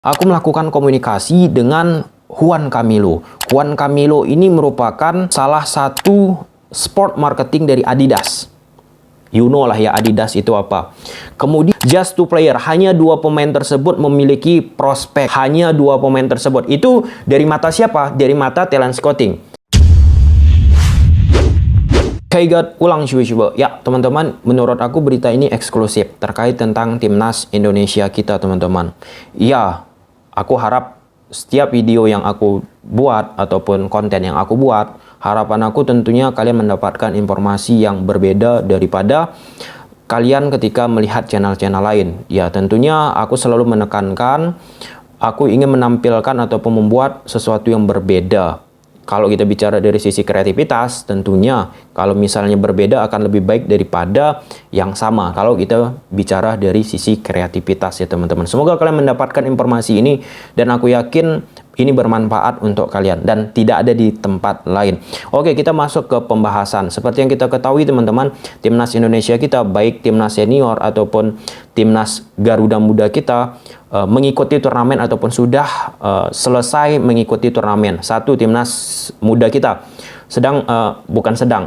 Aku melakukan komunikasi dengan Juan Camilo. Juan Camilo ini merupakan salah satu sport marketing dari Adidas. You know lah ya Adidas itu apa. Kemudian just two player, hanya dua pemain tersebut memiliki prospek. Hanya dua pemain tersebut. Itu dari mata siapa? Dari mata talent scouting. Ulang coba. Ya teman-teman, menurut aku berita ini eksklusif terkait tentang timnas Indonesia kita teman-teman. Ya, aku harap setiap video yang aku buat ataupun konten yang aku buat, harapan aku tentunya kalian mendapatkan informasi yang berbeda daripada kalian ketika melihat channel-channel lain. Ya tentunya aku selalu menekankan, aku ingin menampilkan ataupun membuat sesuatu yang berbeda. Kalau kita bicara dari sisi kreativitas, tentunya kalau misalnya berbeda akan lebih baik daripada yang sama. Kalau kita bicara dari sisi kreativitas ya teman-teman. Semoga kalian mendapatkan informasi ini dan aku yakin ini bermanfaat untuk kalian dan tidak ada di tempat lain. Oke, kita masuk ke pembahasan. Seperti yang kita ketahui teman-teman, timnas Indonesia kita baik timnas senior ataupun timnas Garuda Muda kita mengikuti turnamen ataupun sudah selesai mengikuti turnamen. Satu, timnas muda kita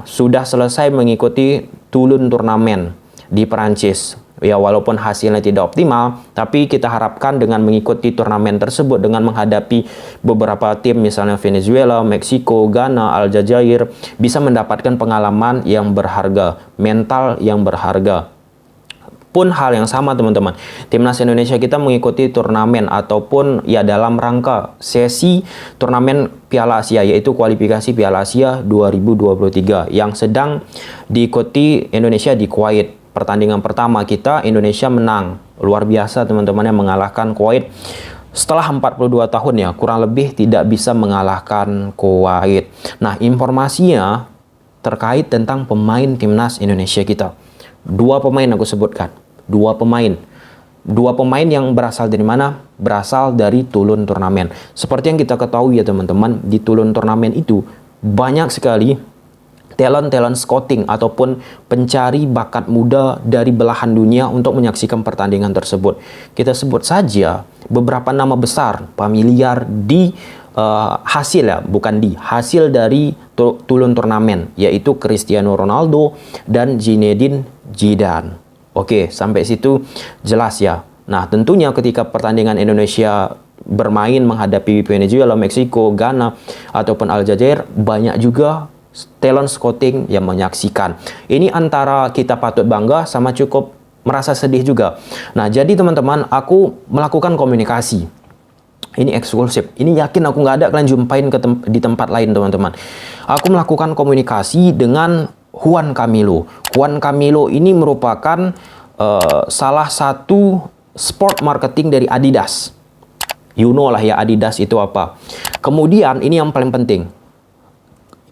sudah selesai mengikuti Toulon turnamen di Perancis. Ya walaupun hasilnya tidak optimal, tapi kita harapkan dengan mengikuti turnamen tersebut, dengan menghadapi beberapa tim misalnya Venezuela, Meksiko, Ghana, Aljazair, bisa mendapatkan pengalaman yang berharga, mental yang berharga. Pun hal yang sama teman-teman, timnas Indonesia kita mengikuti turnamen ataupun ya dalam rangka sesi turnamen Piala Asia, yaitu kualifikasi Piala Asia 2023 yang sedang diikuti Indonesia di Kuwait. Pertandingan pertama kita, Indonesia menang. Luar biasa teman-teman, yang mengalahkan Kuwait. Setelah 42 tahun ya, kurang lebih tidak bisa mengalahkan Kuwait. Nah, informasinya terkait tentang pemain timnas Indonesia kita. Dua pemain aku sebutkan. Dua pemain yang berasal dari mana? Berasal dari Toulon turnamen. Seperti yang kita ketahui ya teman-teman, di Toulon turnamen itu banyak sekali talent scouting ataupun pencari bakat muda dari belahan dunia untuk menyaksikan pertandingan tersebut. Kita sebut saja beberapa nama besar familiar di hasil dari Toulon turnamen, yaitu Cristiano Ronaldo dan Zinedine Zidane. Oke, sampai situ jelas ya. Nah, tentunya ketika pertandingan Indonesia bermain menghadapi Venezuela, Meksiko, Ghana ataupun Aljazair, banyak juga talent scouting yang menyaksikan. Ini antara kita patut bangga sama cukup merasa sedih juga. Nah, jadi teman-teman, aku melakukan komunikasi. Ini eksklusif. Ini yakin aku nggak ada kalian jumpain di tempat lain teman-teman. Aku melakukan komunikasi dengan Juan Camilo. Juan Camilo ini merupakan salah satu sport marketing dari Adidas. You know lah ya Adidas itu apa. Kemudian ini yang paling penting.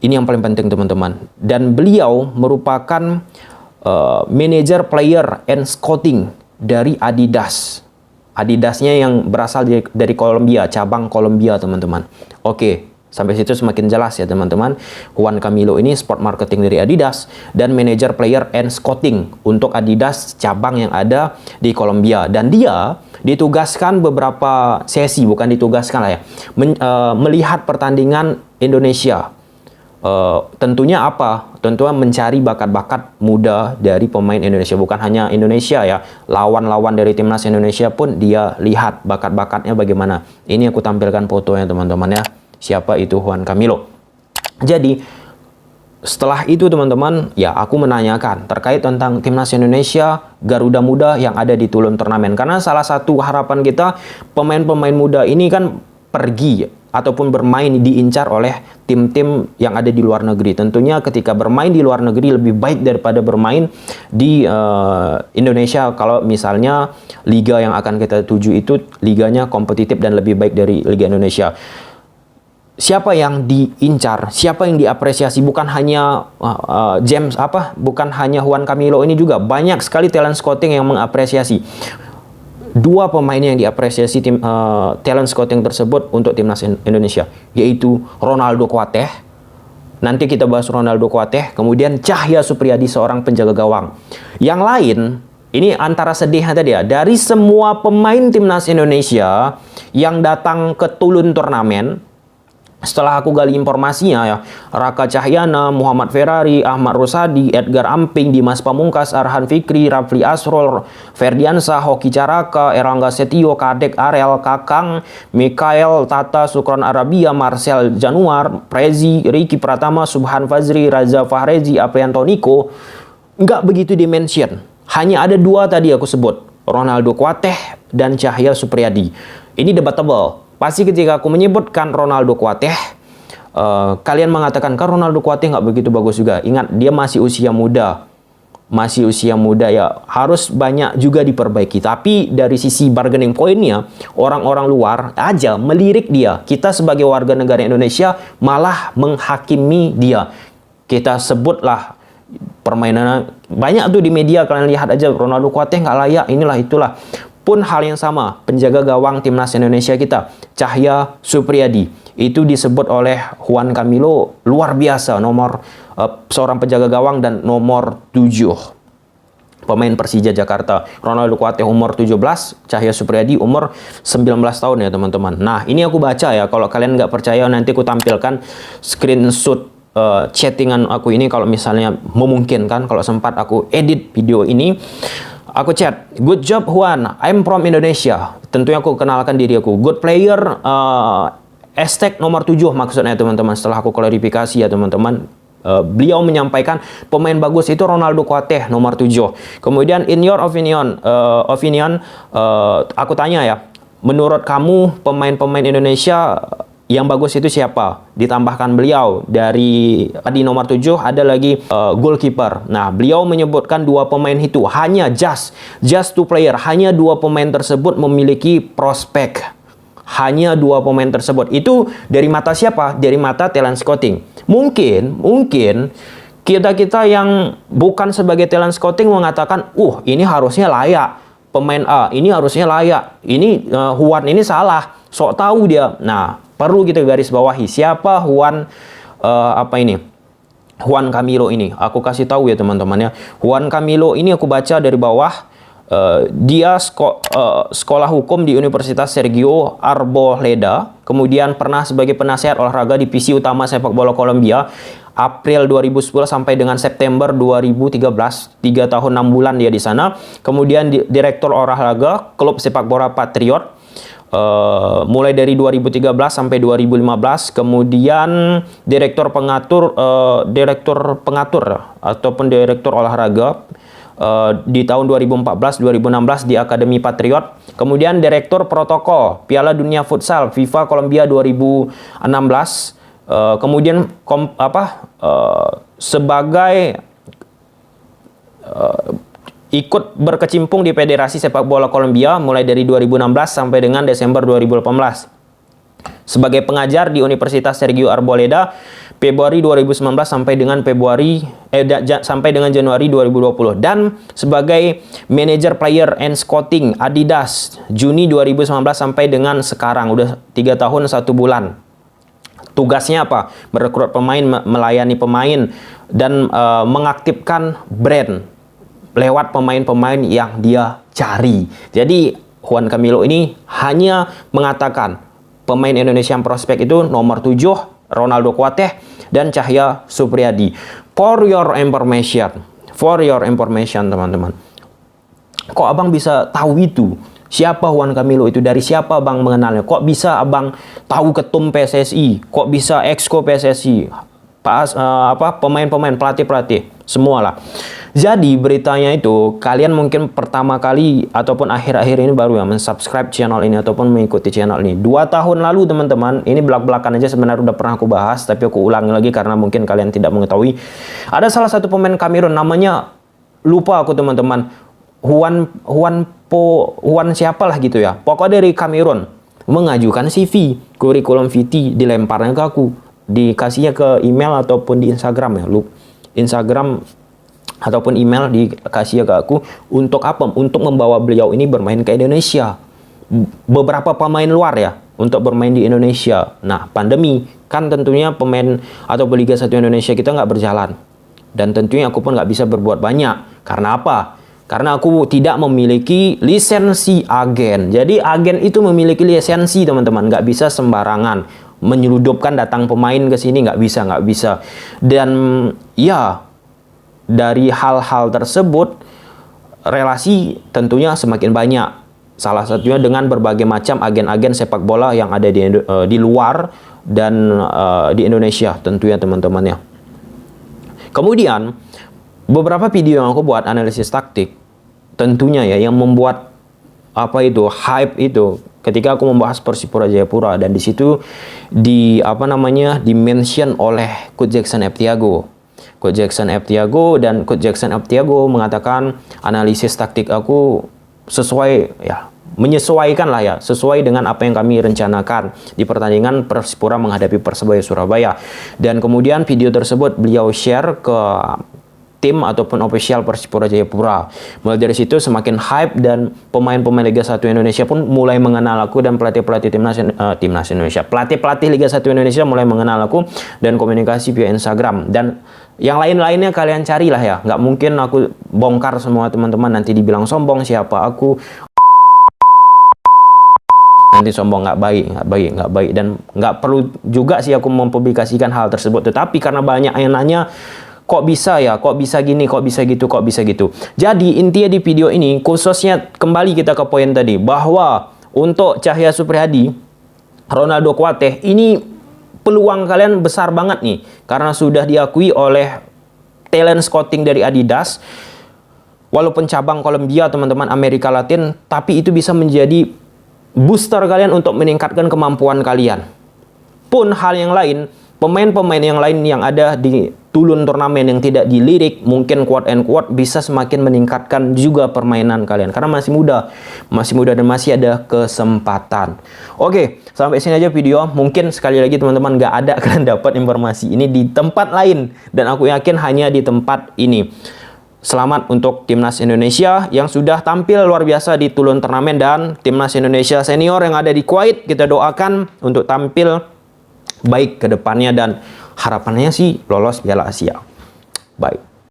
Ini yang paling penting teman-teman. Dan beliau merupakan manager player and scouting dari Adidas. Adidasnya yang berasal dari Kolombia, cabang Kolombia teman-teman. Oke, sampai situ semakin jelas ya teman-teman. Juan Camilo ini sport marketing dari Adidas dan manager player and scouting untuk Adidas cabang yang ada di Kolombia. Dan dia ditugaskan beberapa sesi, bukan ditugaskan lah ya, melihat pertandingan Indonesia. Tentunya apa? Tentunya mencari bakat-bakat muda dari pemain Indonesia. Bukan hanya Indonesia ya, lawan-lawan dari timnas Indonesia pun dia lihat bakat-bakatnya bagaimana. Ini aku tampilkan fotonya teman-teman ya. Siapa itu Juan Camilo. Jadi setelah itu teman-teman, ya aku menanyakan terkait tentang timnas Indonesia Garuda Muda yang ada di Toulon turnamen. Karena salah satu harapan kita, pemain-pemain muda ini kan pergi ataupun bermain diincar oleh tim-tim yang ada di luar negeri. Tentunya ketika bermain di luar negeri lebih baik daripada bermain di Indonesia. Kalau misalnya liga yang akan kita tuju itu liganya kompetitif dan lebih baik dari Liga Indonesia. Siapa yang diincar, siapa yang diapresiasi, bukan hanya bukan hanya Juan Camilo ini, juga banyak sekali talent scouting yang mengapresiasi. Dua pemain yang diapresiasi talent scouting tersebut untuk timnas Indonesia, yaitu Ronaldo Kuateh. Nanti kita bahas Ronaldo Kuateh. Kemudian Cahya Supriyadi, seorang penjaga gawang. Yang lain ini antara sedih tadi ya. Dari semua pemain timnas Indonesia yang datang ke Tulun turnamen, setelah aku gali informasinya ya, Raka Cahyana, Muhammad Ferrari, Ahmad Rosadi, Edgar Amping, Dimas Pamungkas, Arhan Fikri, Rafli Asrul, Ferdiansyah, Hoki Caraka, Erangga Setio, Kadek Arel, Kakang, Mikael, Tata, Sukron Arabia, Marcel Januar, Prezi, Ricky Pratama, Subhan Fazri, Raza Fahrezi, Aprianto Niko, nggak begitu dimention. Hanya ada 2 tadi aku sebut, Ronaldo Kuateh dan Cahya Supriyadi. Ini debatable. Pasti ketika aku menyebutkan Ronaldo Kuateh, kalian mengatakan kan Ronaldo Kuateh nggak begitu bagus juga. Ingat, dia masih usia muda. Masih usia muda ya, harus banyak juga diperbaiki. Tapi dari sisi bargaining point-nya, orang-orang luar aja melirik dia. Kita sebagai warga negara Indonesia malah menghakimi dia. Kita sebutlah permainannya banyak tuh di media, kalian lihat aja Ronaldo Kuateh nggak layak, inilah itulah. Pun hal yang sama, penjaga gawang timnas Indonesia kita, Cahya Supriyadi, itu disebut oleh Juan Camilo luar biasa, nomor seorang penjaga gawang dan nomor 7 pemain Persija Jakarta. Ronaldo Kuateh umur 17, Cahya Supriyadi umur 19 tahun ya teman-teman. Nah, ini aku baca ya, kalau kalian nggak percaya nanti aku tampilkan screenshot chattingan aku ini, kalau misalnya memungkinkan, kalau sempat aku edit video ini. Aku chat, good job Juan, I'm from Indonesia. Tentunya aku kenalkan diri aku. Good player, hashtag nomor 7 maksudnya teman-teman. Setelah aku klarifikasi ya teman-teman. Beliau menyampaikan pemain bagus itu Ronaldo Kuateh nomor 7. Kemudian in your opinion, aku tanya ya, menurut kamu pemain-pemain Indonesia yang bagus itu siapa? Ditambahkan beliau di nomor 7 ada lagi goalkeeper. Nah, beliau menyebutkan 2 pemain itu hanya just 2 player, hanya 2 pemain tersebut memiliki prospek. Hanya 2 pemain tersebut. Itu dari mata siapa? Dari mata talent scouting. Mungkin kita yang bukan sebagai talent scouting mengatakan, ini harusnya layak. Pemain A ini harusnya layak. Ini Juan ini salah. Sok tahu dia. Nah, perlu kita garis bawahi siapa Juan Juan Camilo ini. Aku kasih tahu ya teman-teman ya. Juan Camilo ini aku baca dari bawah. Dia sekolah hukum di Universitas Sergio Arboleda. Kemudian pernah sebagai penasihat olahraga divisi utama sepak bola Kolombia April 2010 sampai dengan September 2013. 3 tahun 6 bulan dia di sana. Kemudian direktur olahraga klub sepak bola Patriot. Mulai dari 2013 sampai 2015, kemudian direktur pengatur ataupun direktur olahraga di tahun 2014-2016 di Akademi Patriot, kemudian direktur protokol Piala Dunia Futsal FIFA Kolombia 2016, kemudian sebagai ikut berkecimpung di Federasi Sepak Bola Kolombia mulai dari 2016 sampai dengan Desember 2018. Sebagai pengajar di Universitas Sergio Arboleda Februari 2019 sampai dengan Januari 2020, dan sebagai manager player and scouting Adidas Juni 2019 sampai dengan sekarang, udah 3 tahun 1 bulan. Tugasnya apa? Merekrut pemain, melayani pemain, dan mengaktifkan brand lewat pemain-pemain yang dia cari. Jadi Juan Camilo ini hanya mengatakan pemain Indonesia yang prospek itu nomor 7 Ronaldo Kuateh dan Cahya Supriyadi. For your information teman-teman. Kok abang bisa tahu itu? Siapa Juan Camilo itu? Dari siapa abang mengenalnya? Kok bisa abang tahu ketum PSSI? Kok bisa exco PSSI? Pemain-pemain, pelatih-pelatih, semualah. Jadi beritanya itu, kalian mungkin pertama kali ataupun akhir-akhir ini baru ya mensubscribe channel ini ataupun mengikuti channel ini. 2 tahun lalu teman-teman, ini belak-belakan aja sebenarnya udah pernah aku bahas, tapi aku ulangi lagi karena mungkin kalian tidak mengetahui. Ada salah satu pemain Kamerun, namanya lupa aku teman-teman, Juan siapalah gitu ya. Pokoknya dari Kamerun, mengajukan CV, kurikulum vitae, dilemparnya ke aku. Dikasihnya ke email ataupun di Instagram ya, Instagram ataupun email dikasih ke aku. Untuk apa? Untuk membawa beliau ini bermain ke Indonesia. Beberapa pemain luar ya untuk bermain di Indonesia. Nah, pandemi kan tentunya pemain atau Liga 1 Indonesia kita nggak berjalan, dan tentunya aku pun nggak bisa berbuat banyak. Karena apa? karena aku tidak memiliki lisensi agen. Jadi agen itu memiliki lisensi teman-teman, nggak bisa sembarangan menyeludupkan datang pemain ke sini, nggak bisa. Dan ya dari hal-hal tersebut relasi tentunya semakin banyak. Salah satunya dengan berbagai macam agen-agen sepak bola yang ada di luar dan di Indonesia tentunya teman-teman ya. Kemudian beberapa video yang aku buat analisis taktik tentunya ya yang membuat hype itu ketika aku membahas Persipura Jayapura, dan di situ di mention oleh Coach Jackson F. Tiago. Coach Jackson F. Tiago mengatakan analisis taktik aku menyesuaikan lah ya, sesuai dengan apa yang kami rencanakan di pertandingan Persipura menghadapi Persebaya Surabaya. Dan kemudian video tersebut beliau share ke tim ataupun official Persipura Jayapura. Mulai dari situ semakin hype dan pemain-pemain Liga 1 Indonesia pun mulai mengenal aku, dan pelatih-pelatih timnas Indonesia, pelatih-pelatih Liga 1 Indonesia mulai mengenal aku dan komunikasi via Instagram. Dan yang lain-lainnya kalian carilah ya, nggak mungkin aku bongkar semua teman-teman, nanti dibilang sombong siapa aku. Nanti sombong, nggak baik, dan nggak perlu juga sih aku mempublikasikan hal tersebut. Tetapi karena banyak yang nanya, kok bisa ya, kok bisa gini, kok bisa gitu. Jadi intinya di video ini khususnya kembali kita ke poin tadi, bahwa untuk Cahya Supriyadi, Ronaldo Kuateh ini peluang kalian besar banget nih, karena sudah diakui oleh talent scouting dari Adidas. Walaupun cabang Kolombia teman-teman, Amerika Latin, tapi itu bisa menjadi booster kalian untuk meningkatkan kemampuan kalian. Pun hal yang lain, pemain-pemain yang lain yang ada di Tulun turnamen yang tidak dilirik, mungkin quote and quote bisa semakin meningkatkan juga permainan kalian, karena masih muda dan masih ada kesempatan. Oke, sampai sini aja video. Mungkin sekali lagi teman-teman, nggak ada kalian dapat informasi ini di tempat lain, dan aku yakin hanya di tempat ini. Selamat untuk timnas Indonesia yang sudah tampil luar biasa di Tulun turnamen, dan timnas Indonesia senior yang ada di Kuwait, kita doakan untuk tampil baik ke depannya, dan harapannya sih lolos Piala Asia. Baik.